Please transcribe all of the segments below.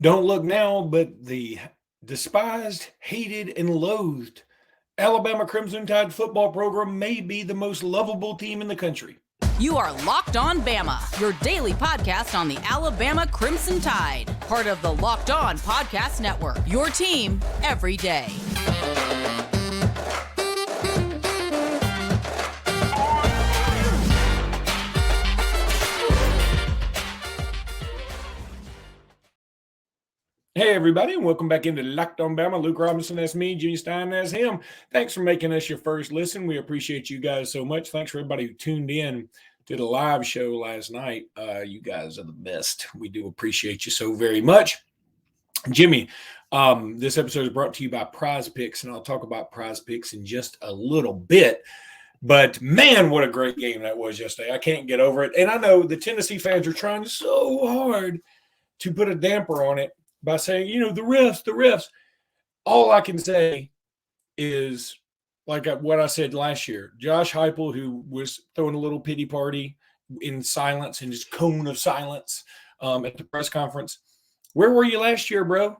Don't look now, but the despised, hated, and loathed Alabama Crimson Tide football program may be the most lovable team in the country. You are Locked On Bama, your daily podcast on the Alabama Crimson Tide, part of the Locked On Podcast Network, your team every day. Hey, everybody, and welcome back into Locked On Bama. Luke Robinson, that's me. Jimmy Stein, that's him. Thanks for making us your first listen. We appreciate you guys so much. Thanks for everybody who tuned in to the live show last night. You guys are the best. We do appreciate you so very much. Jimmy, this episode is brought to you by PrizePicks, and I'll talk about PrizePicks in just a little bit. But, man, what a great game that was yesterday. I can't get over it. And I know the Tennessee fans are trying so hard to put a damper on it by saying, the refs. All I can say is, like what I said last year, Josh Heupel, who was throwing a little pity party in silence, in his cone of silence at the press conference. Where were you last year, bro?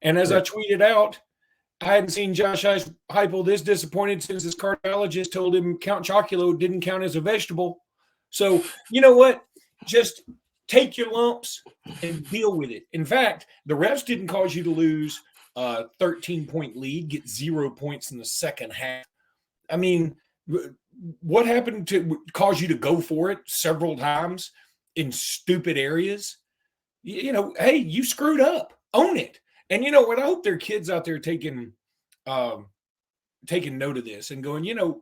And as I tweeted out, I hadn't seen Josh Heupel this disappointed since his cardiologist told him Count Chocula didn't count as a vegetable. So, you know what? Just take your lumps and deal with it. In fact, the refs didn't cause you to lose a 13-point lead, get 0 points in the second half. I mean, what happened to cause you to go for it several times in stupid areas? Hey, you screwed up. Own it. And you know what? I hope there are kids out there taking note of this and going,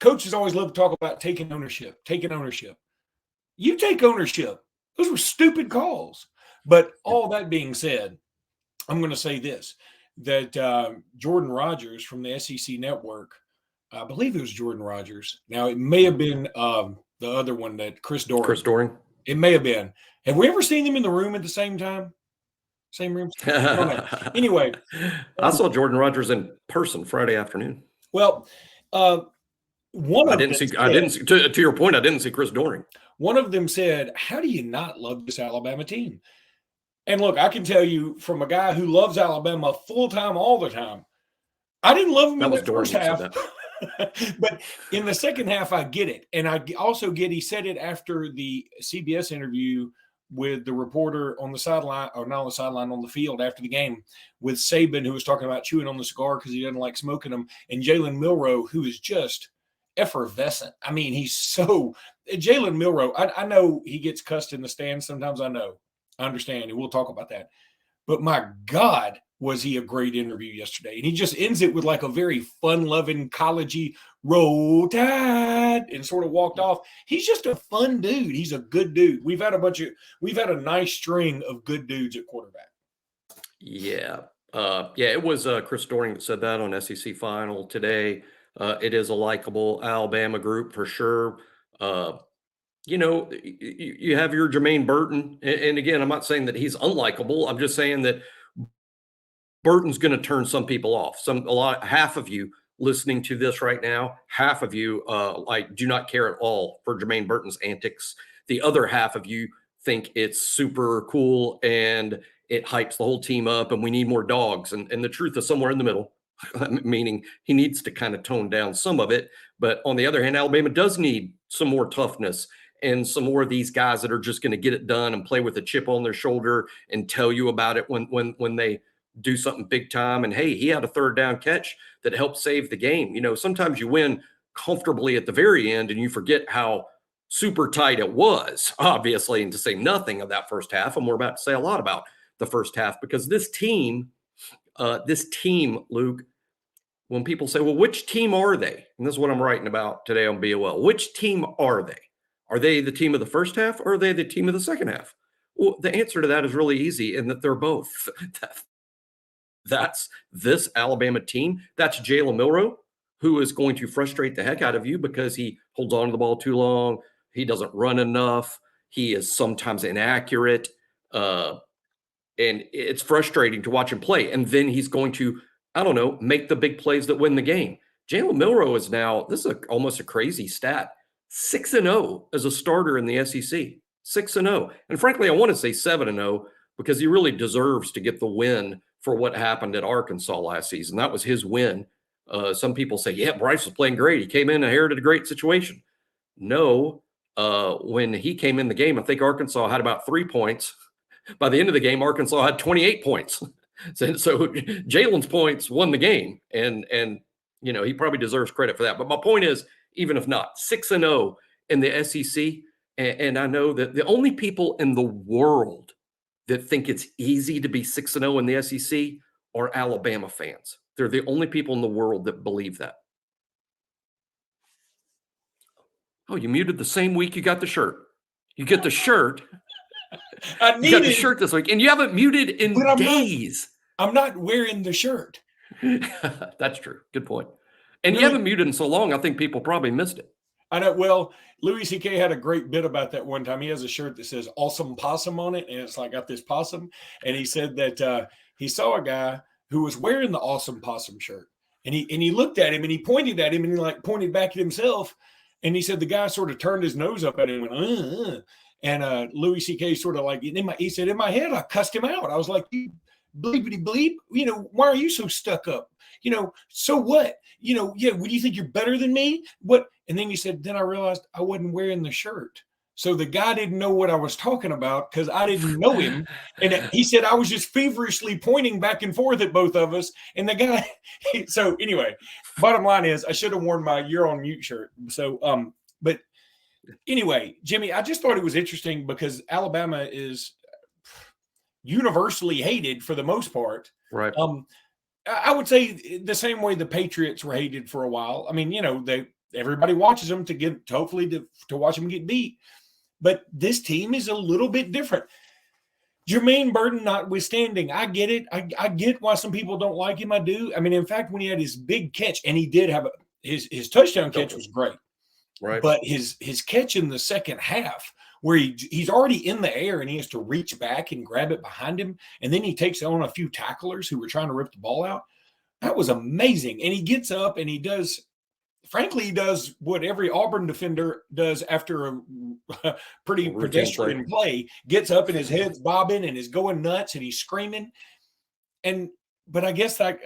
coaches always love to talk about taking ownership. You take ownership. Those were stupid calls. But all that being said, I'm going to say this, that Jordan Rodgers from the SEC Network, I believe it was Jordan Rodgers. Now, it may have been the other one, that Chris Doering. It may have been. Have we ever seen them in the room at the same time? Same room? Anyway. I saw Jordan Rodgers in person Friday afternoon. Well, to your point, I didn't see Chris Doering. One of them said, how do you not love this Alabama team? And look, I can tell you from a guy who loves Alabama full-time all the time, I didn't love him in the first half. But in the second half, I get it. And I also get, he said it after the CBS interview with the reporter on the sideline, or not on the sideline, on the field after the game, with Saban, who was talking about chewing on the cigar because he doesn't like smoking them, and Jalen Milroe, who is just effervescent. I mean, he's so – Jalen Milroe, I know he gets cussed in the stands sometimes. I understand, and we'll talk about that. But my God, was he a great interview yesterday. And he just ends it with like a very fun-loving, college-y roll tide and sort of walked off. He's just a fun dude. He's a good dude. We've had a nice string of good dudes at quarterback. Yeah. It was Chris Doering that said that on SEC Final today. It is a likable Alabama group for sure. You have your Jermaine Burton. And again, I'm not saying that he's unlikable. I'm just saying that Burton's going to turn some people off. Half of you listening to this right now, half of you do not care at all for Jermaine Burton's antics. The other half of you think it's super cool and it hypes the whole team up and we need more dogs. And the truth is somewhere in the middle, meaning he needs to kind of tone down some of it. But on the other hand, Alabama does need some more toughness and some more of these guys that are just going to get it done and play with a chip on their shoulder and tell you about it when they do something big time. And hey, he had a third down catch that helped save the game. Sometimes you win comfortably at the very end and you forget how super tight it was, obviously, and to say nothing of that first half. And we're about to say a lot about the first half because this team, Luke, when people say, well, which team are they? And this is what I'm writing about today on BOL. Which team are they? Are they the team of the first half or are they the team of the second half? Well, the answer to that is really easy in that they're both. That's this Alabama team. That's Jalen Milroe, who is going to frustrate the heck out of you because he holds on to the ball too long. He doesn't run enough. He is sometimes inaccurate. And it's frustrating to watch him play. And then he's going to, make the big plays that win the game. Jalen Milroe is now, this is almost a crazy stat, 6-0 as a starter in the SEC. 6-0. And frankly, I want to say 7-0, because he really deserves to get the win for what happened at Arkansas last season. That was his win. Some people say, yeah, Bryce was playing great. He came in and inherited a great situation. No, when he came in the game, I think Arkansas had about 3 points. By the end of the game, Arkansas had 28 points. So Jalen's points won the game, and he probably deserves credit for that. But my point is, even if not, 6-0 in the SEC, and I know that the only people in the world that think it's easy to be 6-0 in the SEC are Alabama fans. They're the only people in the world that believe that. Oh, you muted the same week you got the shirt. You get the shirt. You got the shirt this week, and you haven't muted in days. I'm not wearing the shirt. That's true. Good point. And you haven't muted in so long, I think people probably missed it. I know. Well, Louis C.K. had a great bit about that one time. He has a shirt that says "Awesome Possum" on it, and it's like got this possum. And he said that he saw a guy who was wearing the Awesome Possum shirt, and he looked at him and he pointed at him and he like pointed back at himself, and he said the guy sort of turned his nose up at him and went, And Louis C.K. sort of like he said, in my head I cussed him out. I was like, you bleepity bleep, why are you so stuck up? So what? Yeah, what do you think, you're better than me? What? And then he said, then I realized I wasn't wearing the shirt. So the guy didn't know what I was talking about because I didn't know him. And he said I was just feverishly pointing back and forth at both of us. And the guy, so anyway, bottom line is I should have worn my "You're on Mute" shirt. So, but anyway, Jimmy, I just thought it was interesting because Alabama is universally hated for the most part. Right. I would say the same way the Patriots were hated for a while. I mean, everybody watches them hopefully to watch them get beat. But this team is a little bit different. Jermaine Burton notwithstanding, I get it. I get why some people don't like him. I do. I mean, in fact, when he had his big catch, and he did have his touchdown catch was great. Right. But his catch in the second half, where he's already in the air and he has to reach back and grab it behind him, and then he takes on a few tacklers who were trying to rip the ball out. That was amazing. And he gets up and he does what every Auburn defender does after a pretty pedestrian play. Gets up and his head's bobbing and is going nuts and he's screaming. But I guess I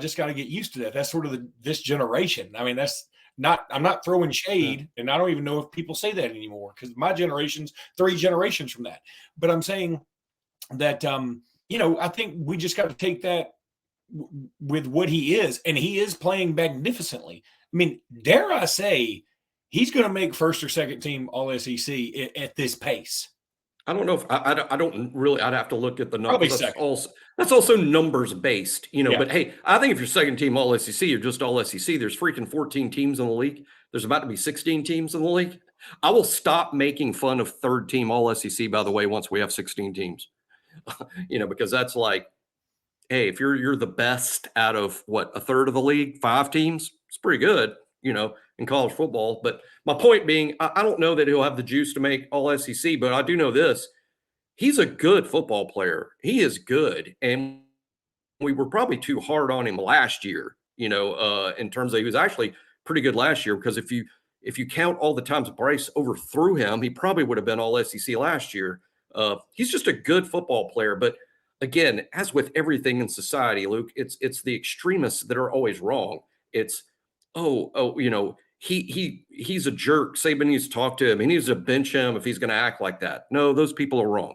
just got to get used to that. That's sort of this generation. I mean, I'm not throwing shade, and I don't even know if people say that anymore because my generation's 3 generations from that. But I'm saying that, I think we just got to take that with what he is, and he is playing magnificently. I mean, dare I say he's going to make first or second team All SEC at this pace. I don't know if I don't really. I'd have to look at the numbers. Probably that's also numbers based, Yeah. But hey, I think if you're second team All SEC, you're just All SEC. There's freaking 14 teams in the league. There's about to be 16 teams in the league. I will stop making fun of third team All SEC. By the way, once we have 16 teams, because that's like, hey, if you're the best out of a third of the league, 5 teams, it's pretty good, in college football. But my point being, I don't know that he'll have the juice to make All SEC, but I do know this. He's a good football player. He is good. And we were probably too hard on him last year, in terms of he was actually pretty good last year, because if you count all the times Bryce overthrew him, he probably would have been All SEC last year. He's just a good football player. But again, as with everything in society, Luke, it's the extremists that are always wrong. It's, he's a jerk. Saban needs to talk to him. He needs to bench him if he's going to act like that. No, those people are wrong.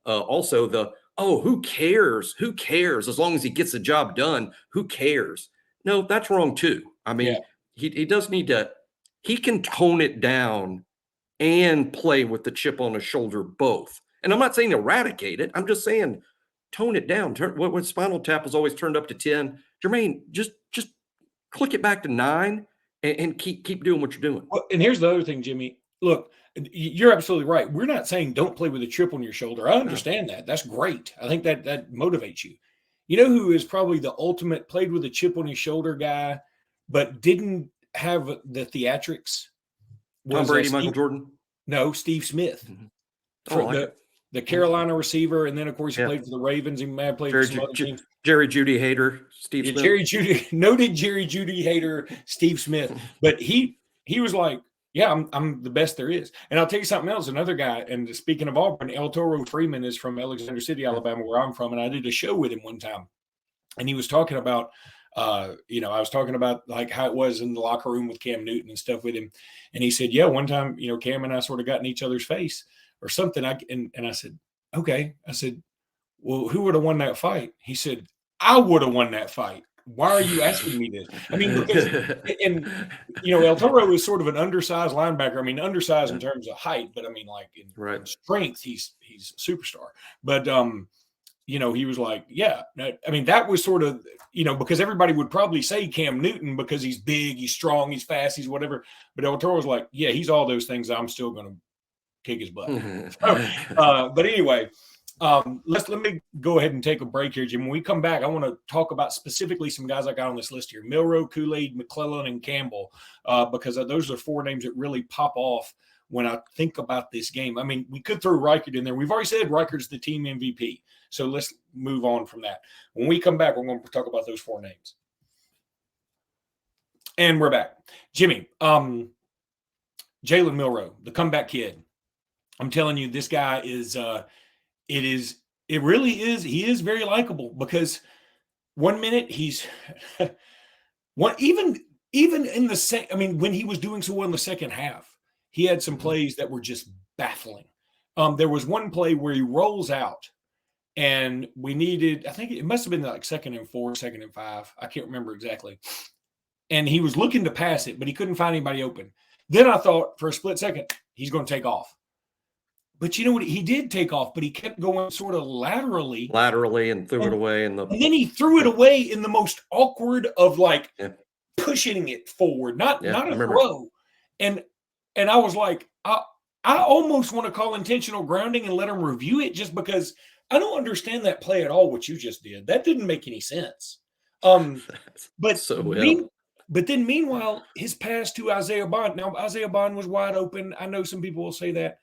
Also, who cares? Who cares? As long as he gets the job done, who cares? No, that's wrong too. I mean, he does need to, he can tone it down and play with the chip on his shoulder both. And I'm not saying eradicate it. I'm just saying tone it down. What Spinal Tap was always turned up to 10. Jermaine, just click it back to 9 and keep doing what you're doing. Well, and here's the other thing, Jimmy. Look, you're absolutely right. We're not saying don't play with a chip on your shoulder. I understand that. That's great. I think that motivates you. You know who is probably the ultimate played with a chip on his shoulder guy, but didn't have the theatrics? Tom Brady, Michael Jordan? No, Steve Smith. Mm-hmm. The Carolina receiver, and then, of course, he played for the Ravens. He may have played for some other teams. Jerry Judy hater, Steve Smith. Noted Jerry Judy hater, Steve Smith. But he was like, Yeah, I'm the best there is. And I'll tell you something else. Another guy, and speaking of Auburn, El Toro Freeman is from Alexander City, Yeah. Alabama, where I'm from, and I did a show with him one time, and he was talking about, I was talking about like how it was in the locker room with Cam Newton and stuff with him, and he said, yeah, one time, Cam and I sort of got in each other's face or something. And I said, okay. I said, well, who would have won that fight? He said, I would have won that fight. Why are you asking me this? I mean, because, and El Toro is sort of an undersized linebacker. I mean, undersized in terms of height, but I mean, like in strength, he's a superstar. But he was like, yeah. I mean, that was sort of, because everybody would probably say Cam Newton because he's big, he's strong, he's fast, he's whatever. But El Toro was like, yeah, he's all those things. I'm still going to kick his butt. But anyway. Let me go ahead and take a break here, Jim. When we come back, I want to talk about specifically some guys I got on this list here: Milroe, Kool-Aid, McClellan, and Campbell, because those are 4 names that really pop off when I think about this game. I mean, we could throw Reichert in there. We've already said Reichert's the team MVP, so let's move on from that. When we come back, we're going to talk about those 4 names. And we're back. Jimmy, Jalen Milroe, the comeback kid. I'm telling you, this guy is it really is. He is very likable because 1 minute he's even in the second. I mean, when he was doing so well in the second half, he had some plays that were just baffling. There was one play where he rolls out and we needed, I think it must have been like 2nd and 4, 2nd and 5. I can't remember exactly. And he was looking to pass it, but he couldn't find anybody open. Then I thought for a split second, he's going to take off. But you know what? He did take off, but he kept going sort of laterally and threw it away. And then he threw it away in the most awkward of like pushing it forward, not a throw. And I was like, I almost want to call intentional grounding and let him review it just because I don't understand that play at all, what you just did. That didn't make any sense. But then meanwhile, his pass to Isaiah Bond. Now, Isaiah Bond was wide open. I know some people will say that.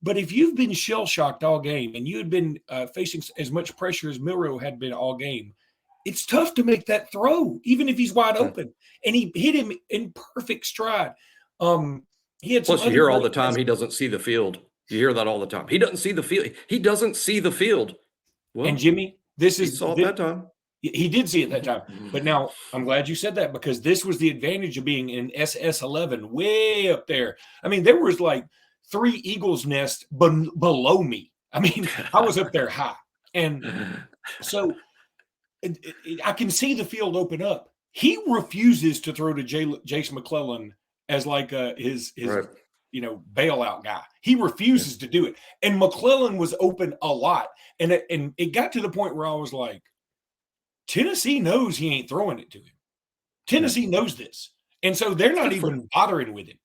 But if you've been shell-shocked all game and you had been facing as much pressure as Milroe had been all game, it's tough to make that throw, even if he's wide open. And he hit him in perfect stride. He had Plus, you hear all the time he doesn't see the field. You hear that all the time. He doesn't see the field. He doesn't see the field. Well, and Jimmy, he saw it that time. He did see it that time. But now I'm glad you said that because this was the advantage of being in SS11 way up there. I mean, there was like 3 eagles' nest below me. I mean, I was up there high. And so I can see the field open up. He refuses to throw to Jase McClellan as like his bailout guy. He refuses to do it. And McClellan was open a lot. And it got to the point where I was like, Tennessee knows he ain't throwing it to him. Tennessee knows this. And so they're not even bothering with him.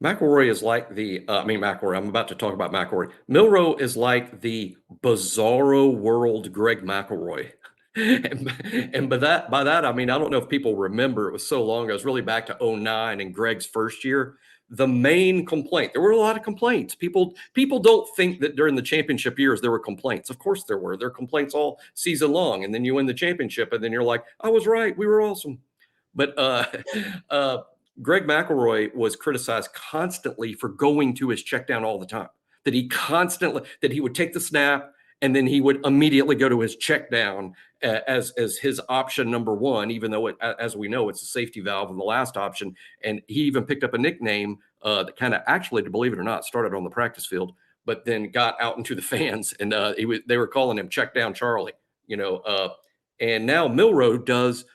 McElroy is like McElroy. I'm about to talk about McElroy. Milroe is like the bizarro world Greg McElroy. and by that, I mean, I don't know if people remember, it was so long. It was really back to 2009 and Greg's first year. The main complaint, there were a lot of complaints. People don't think that during the championship years there were complaints. Of course there were. There are complaints all season long. And then you win the championship and then you're like, I was right. We were awesome. But Greg McElroy was criticized constantly for going to his check down all the time, that he would take the snap and then he would immediately go to his check down as his option number 1, even though as we know, it's a safety valve in the last option. And he even picked up a nickname that kind of actually, to believe it or not, started on the practice field, but then got out into the fans and they were calling him check down Charlie, and now Milroe does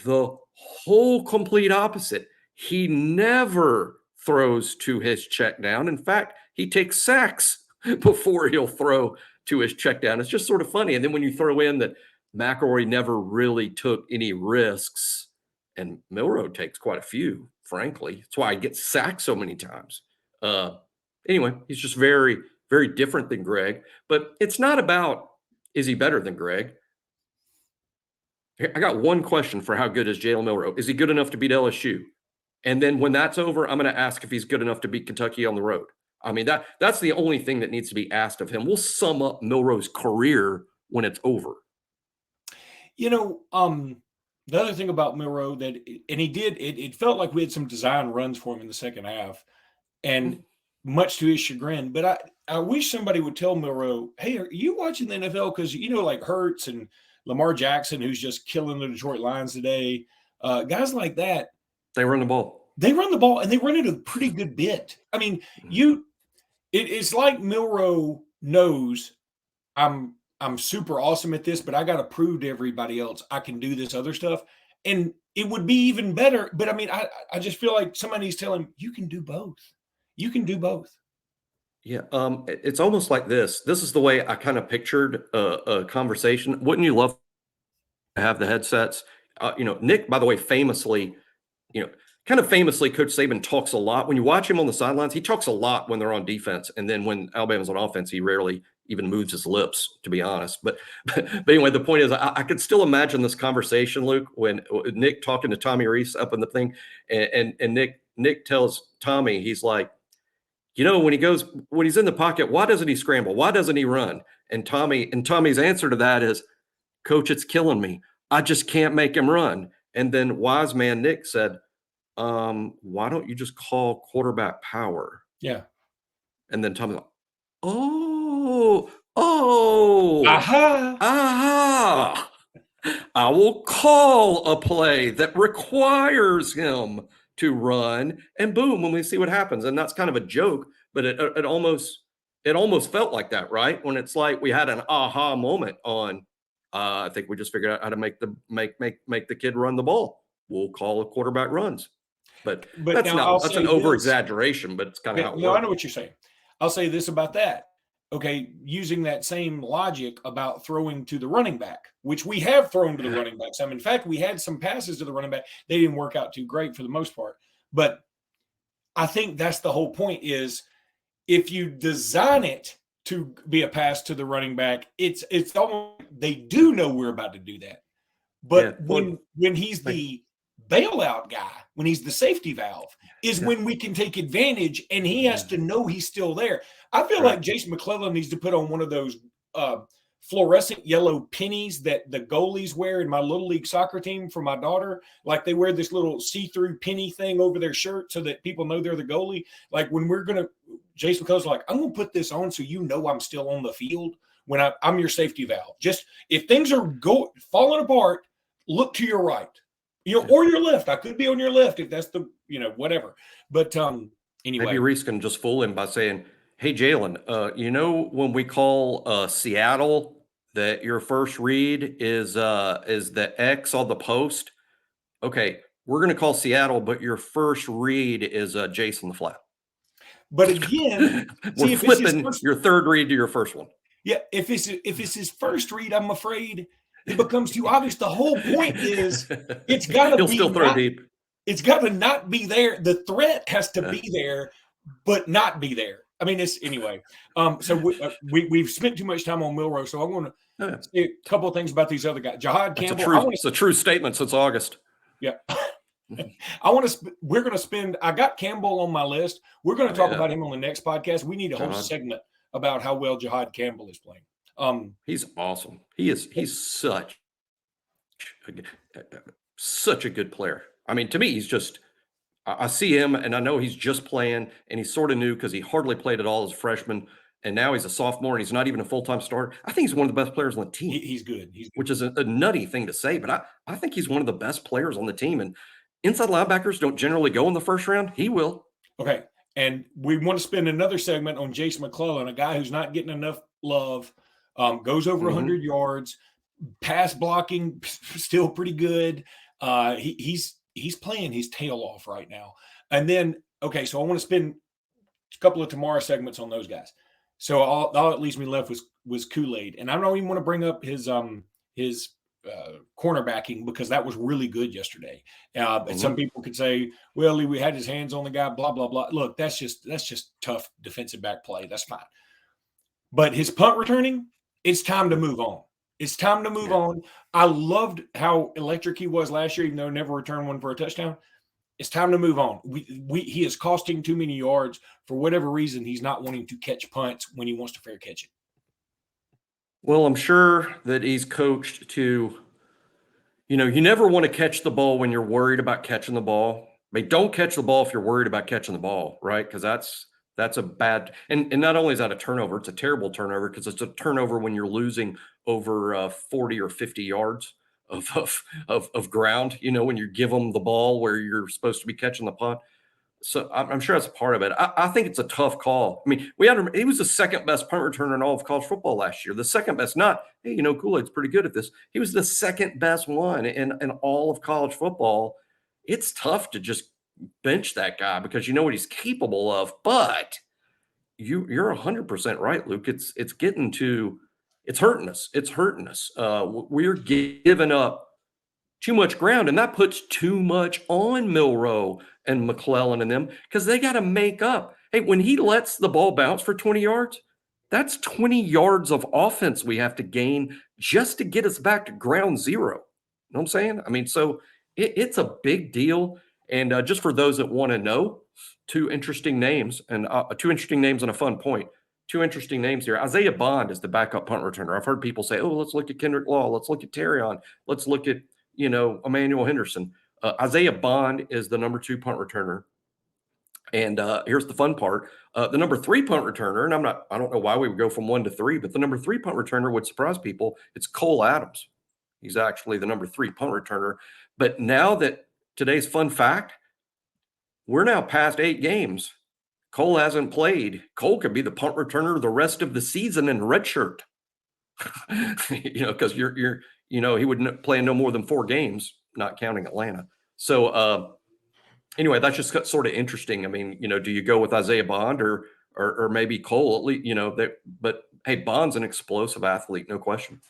the whole complete opposite. He never throws to his check down. In fact, he takes sacks before he'll throw to his check down. It's just sort of funny. And then when you throw in that McElroy never really took any risks, and Milroe takes quite a few, frankly. That's why he gets sacked so many times. Anyway, he's just very, very different than Greg. But it's not about, is he better than Greg? I got one question for how good is Jalen Milroe. Is he good enough to beat LSU? And then when that's over, I'm going to ask if he's good enough to beat Kentucky on the road. I mean, that's the only thing that needs to be asked of him. We'll sum up Milroe's career when it's over. the other thing about Milroe and he did, it felt like we had some design runs for him in the second half, and much to his chagrin. But I wish somebody would tell Milroe, hey, are you watching the NFL? Because, like Hurts and Lamar Jackson, who's just killing the Detroit Lions today, guys like that. They run the ball. They run the ball, and they run it a pretty good bit. I mean, it's like Milroe knows I'm super awesome at this, but I got to prove to everybody else I can do this other stuff. And it would be even better. But I mean, I just feel like somebody's telling him, you can do both. You can do both. Yeah. It's almost like this. This is the way I kind of pictured a conversation. Wouldn't you love to have the headsets? Nick, by the way, famously, Coach Saban talks a lot. When you watch him on the sidelines, he talks a lot when they're on defense. And then when Alabama's on offense, he rarely even moves his lips, to be honest. But anyway, the point is, I could still imagine this conversation, Luke, when Nick talking to Tommy Reese up in the thing, and Nick tells Tommy, he's like, when he's in the pocket, why doesn't he scramble? Why doesn't he run? And Tommy's answer to that is, Coach, it's killing me. I just can't make him run. And then wise man Nick said, why don't you just call quarterback power? Yeah. And then Tommy's like, aha. I will call a play that requires him to run, and boom, when we see what happens. And that's kind of a joke, but it almost felt like that, right? When it's like we had an aha moment on, I think we just figured out how to make the kid run the ball. We'll call a quarterback runs. But that's an over exaggeration, but it's kind of how it works. I know what you're saying. I'll say this about that. Okay, using that same logic about throwing to the running back, which we have thrown to the running back some. In fact, we had some passes to the running back. They didn't work out too great for the most part. But I think that's the whole point is if you design it to be a pass to the running back, it's almost, they do know we're about to do that. But when he's the bailout guy, when he's the safety valve, is when we can take advantage, and he has to know he's still there. I feel like Jase McClellan needs to put on one of those fluorescent yellow pennies that the goalies wear in my little league soccer team for my daughter. Like they wear this little see-through penny thing over their shirt so that people know they're the goalie. Like when Jase McClellan's like, I'm going to put this on so I'm still on the field when I'm your safety valve. Just if things are falling apart, look to your right. Or your left. I could be on your left if that's the, whatever. But anyway. Maybe Reese can just fool him by saying, hey, Jalen, when we call Seattle that your first read is the X on the post? Okay, we're going to call Seattle, but your first read is Jason the flat. But again, we're flipping your third read to your first one. Yeah, if it's his first read, I'm afraid it becomes too obvious. The whole point is it's got to be. He'll still throw deep. It's got to not be there. The threat has to be there, but not be there. I mean, it's anyway. So we've spent too much time on Milroe, so I want to say a couple of things about these other guys. Jihaad Campbell. It's a true statement since August. Yeah. We're going to spend. I got Campbell on my list. We're going to talk about him on the next podcast. We need a whole segment about how well Jihaad Campbell is playing. He's awesome. He's such a good player. I mean, to me, he's just. I see him, and I know he's just playing, and he's sort of new because he hardly played at all as a freshman, and now he's a sophomore, and he's not even a full-time starter. I think he's one of the best players on the team. He's good. Which is a nutty thing to say, but I think he's one of the best players on the team. And inside linebackers don't generally go in the first round. He will. Okay, and we want to spend another segment on Jase McClellan, a guy who's not getting enough love, goes over 100 yards, pass blocking still pretty good. He's playing his tail off right now. And then, okay, so I want to spend a couple of tomorrow segments on those guys. So all that leaves me left was Kool-Aid. And I don't even want to bring up his cornerbacking because that was really good yesterday. And some people could say, well, he had his hands on the guy, blah, blah, blah. Look, that's just tough defensive back play. That's fine. But his punt returning, it's time to move on. It's time to move on. I loved how electric he was last year, even though he never returned one for a touchdown. It's time to move on. He is costing too many yards. For whatever reason, he's not wanting to catch punts when he wants to fair catch it. Well, I'm sure that he's coached to you never want to catch the ball when you're worried about catching the ball. I mean, don't catch the ball if you're worried about catching the ball, right? Because that's a bad, and not only is that a turnover, it's a terrible turnover because it's a turnover when you're losing over 40 or 50 yards of ground, when you give them the ball where you're supposed to be catching the punt. So I'm sure that's a part of it. I think it's a tough call. I mean, he was the second best punt returner in all of college football last year. The second best, not, hey, Kool-Aid's pretty good at this. He was the second best one in all of college football. It's tough to just bench that guy because you know what he's capable of. But you're 100% right, Luke. It's hurting us. It's hurting us. We're giving up too much ground, and that puts too much on Milroe and McClellan and them because they got to make up. Hey, when he lets the ball bounce for 20 yards, that's 20 yards of offense we have to gain just to get us back to ground zero. You know what I'm saying? I mean, so it's a big deal. And just for those that want to know, two interesting names and a fun point. Two interesting names here. Isaiah Bond is the backup punt returner. I've heard people say, oh, let's look at Kendrick Law. Let's look at Terrion. Let's look at Emmanuel Henderson. Isaiah Bond is the number 2 punt returner. And here's the fun part. The number 3 punt returner, and I don't know why we would go from 1 to 3, but the number 3 punt returner would surprise people. It's Cole Adams. He's actually the number 3 punt returner. But now that today's fun fact, we're now past 8 games. Cole hasn't played. Cole could be the punt returner the rest of the season in redshirt. Because he would play no more than 4 games, not counting Atlanta. So anyway, that's just sort of interesting. I mean, do you go with Isaiah Bond or maybe Cole? At least, but hey, Bond's an explosive athlete, no question.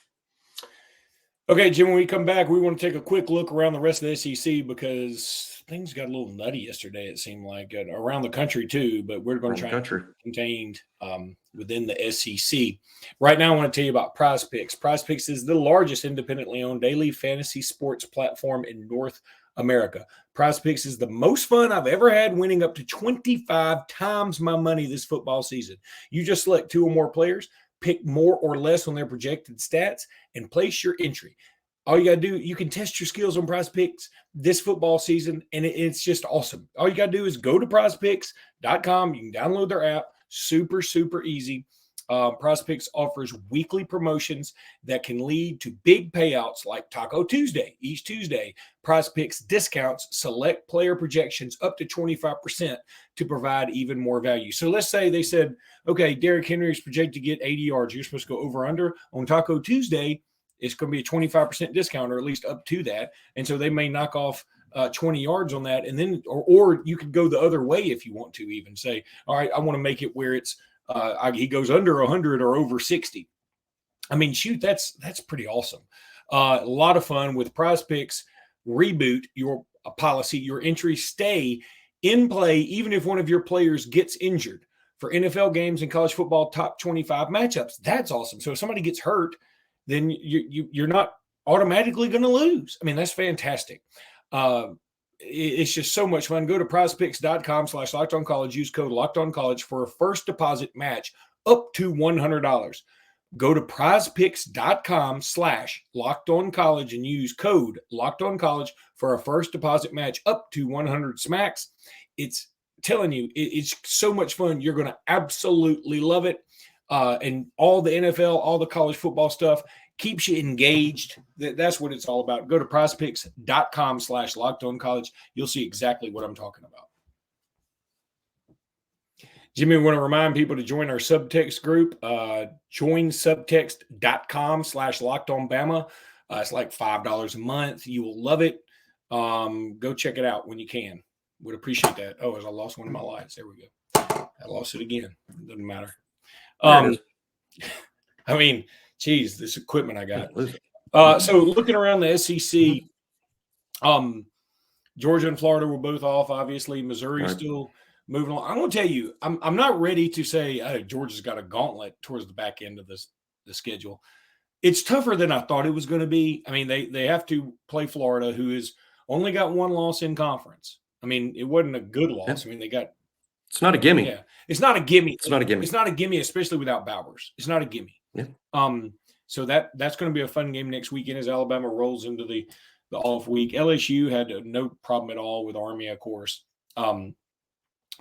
Okay, Jim, when we come back, we want to take a quick look around the rest of the SEC because things got a little nutty yesterday, it seemed like, around the country too, but we're going to try and keep it contained within the SEC. Right now, I want to tell you about PrizePicks. PrizePicks is the largest independently owned daily fantasy sports platform in North America. PrizePicks is the most fun I've ever had, winning up to 25 times my money this football season. You just select 2 or more players, pick more or less on their projected stats, and place your entry. All you got to do, you can test your skills on PrizePicks this football season, and it's just awesome. All you got to do is go to PrizePicks.com. You can download their app. Super, super easy. PrizePicks offers weekly promotions that can lead to big payouts like Taco Tuesday. Each Tuesday, PrizePicks discounts select player projections up to 25% to provide even more value. So let's say they said, okay, Derrick Henry is projected to get 80 yards. You're supposed to go over under. On Taco Tuesday, it's going to be a 25% discount, or at least up to that. And so they may knock off 20 yards on that. And then, or you could go the other way if you want to even say, all right, I want to make it where it's, he goes under 100 or over 60. I mean, shoot, that's pretty awesome. A lot of fun with PrizePicks. Reboot your policy. Your entries stay in play even if one of your players gets injured for NFL games and college football top 25 matchups. That's awesome. So if somebody gets hurt, then you're not automatically going to lose. I mean, that's fantastic. It's just so much fun. Go to prizepicks.com/LockedOnCollege. Use code LockedOnCollege for a first deposit match up to $100. Go to prizepicks.com/LockedOnCollege and use code LockedOnCollege for a first deposit match up to 100 smacks. It's telling you, it's so much fun. You're going to absolutely love it. And all the NFL, all the college football stuff keeps you engaged. That's what it's all about. Go to prizepicks.com/LockedOnCollege. You'll see exactly what I'm talking about. Jimmy, we want to remind people to join our subtext group. Join subtext.com/LockedOnBama. It's like $5 a month. You will love it. Go check it out when you can. Would appreciate that. Oh, I lost one of my lights. There we go. I lost it again. It doesn't matter. I mean, geez, this equipment I got. So looking around the SEC, Georgia and Florida were both off. Obviously, Missouri still moving along. I'm going to tell you, I'm not ready to say Georgia's got a gauntlet towards the back end of the schedule. It's tougher than I thought it was going to be. I mean, they have to play Florida, who has only got 1 loss in conference. I mean, it wasn't a good loss. I mean, they got. It's not a gimme. Yeah, it's not a gimme. It's not a gimme. It's not a gimme, especially without Bowers. It's not a gimme. Yeah. So that's going to be a fun game next weekend as Alabama rolls into the the off week. LSU had no problem at all with Army, of course.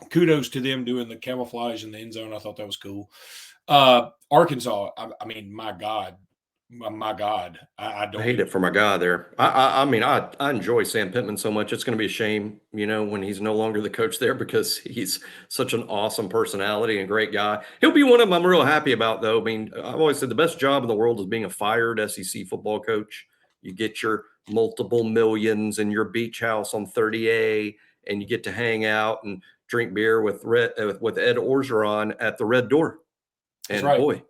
Kudos to them doing the camouflage in the end zone. I thought that was cool. Arkansas, I mean, my God. I don't hate it for my guy there. I mean, I enjoy Sam Pittman so much. It's going to be a shame, when he's no longer the coach there, because he's such an awesome personality and great guy. He'll be one of them I'm real happy about, though. I mean, I've always said the best job in the world is being a fired SEC football coach. You get your multiple millions in your beach house on 30A, and you get to hang out and drink beer with Ed Orgeron at the Red Door. And right. Boy,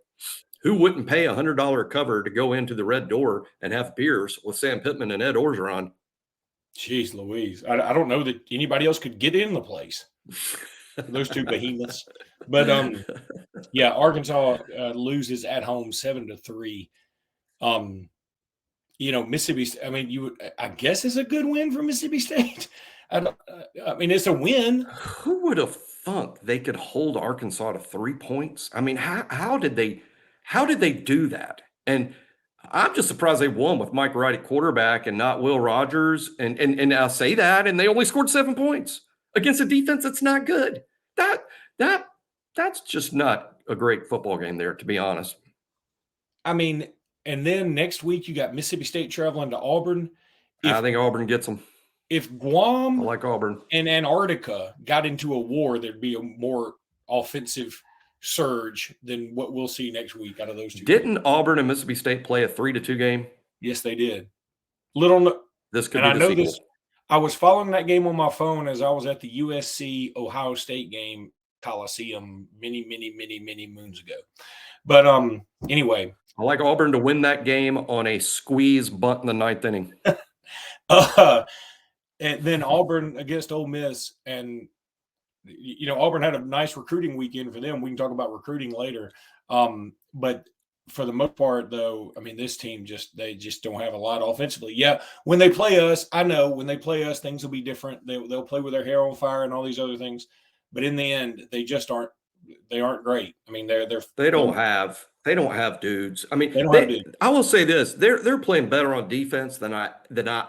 who wouldn't pay $100 cover to go into the Red Door and have beers with Sam Pittman and Ed Orgeron? Jeez Louise. I don't know that anybody else could get in the place. Those two behemoths. But yeah, Arkansas loses at home 7-3. Mississippi, I mean, I guess it's a good win for Mississippi State. I mean, it's a win. Who would have thunk they could hold Arkansas to 3 points? I mean, how did they do that? And I'm just surprised they won with Mike Wright at quarterback and not Will Rogers. And I'll say that, and they only scored 7 points against a defense that's not good. That's just not a great football game there, to be honest. I mean, and then next week you got Mississippi State traveling to Auburn. I think Auburn gets them. If Guam I like Auburn and Antarctica got into a war, there'd be a more offensive surge than what we'll see next week out of those two. Didn't Auburn and Mississippi State play a 3-2 game? Yes, they did. This could be the sequel. I was following that game on my phone as I was at the USC Ohio State game Coliseum many moons ago. But anyway, I like Auburn to win that game on a squeeze bunt in the 9th inning. And then Auburn against Ole Miss, and Auburn had a nice recruiting weekend for them. We can talk about recruiting later. But for the most part, though, I mean, this team they just don't have a lot offensively. Yeah, when they play us, I know when they play us, things will be different. They'll play with their hair on fire and all these other things. But in the end, they just aren't. They aren't great. I mean, they don't have dudes. I mean, I will say this: they're playing better on defense than I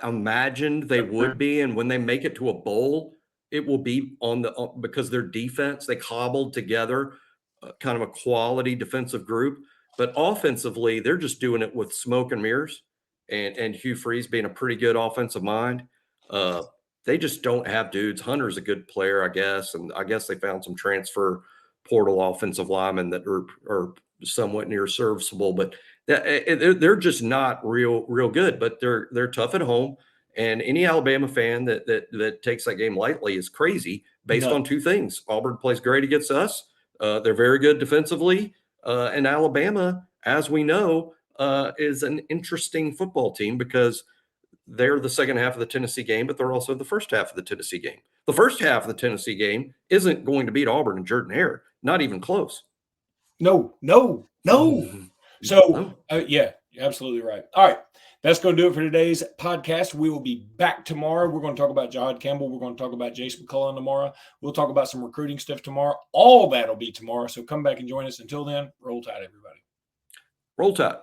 imagined they would be. And when they make it to a bowl, it will be because their defense, they cobbled together kind of a quality defensive group. But offensively, they're just doing it with smoke and mirrors. And Hugh Freeze being a pretty good offensive mind. They just don't have dudes. Hunter's a good player, I guess, and I guess they found some transfer portal offensive linemen that are somewhat near serviceable, but they're just not real good. But they're tough at home, and any Alabama fan that takes that game lightly is crazy based on two things. Auburn plays great against us. They're very good defensively, and Alabama, as we know, is an interesting football team because they're the second half of the Tennessee game, but they're also the first half of the Tennessee game. The first half of the Tennessee game isn't going to beat Auburn and Jordan-Hare. Not even close. No. So, yeah, you're absolutely right. All right. That's going to do it for today's podcast. We will be back tomorrow. We're going to talk about Jihaad Campbell. We're going to talk about Jase McClellan tomorrow. We'll talk about some recruiting stuff tomorrow. All that will be tomorrow. So come back and join us. Until then, roll tide, everybody. Roll tide.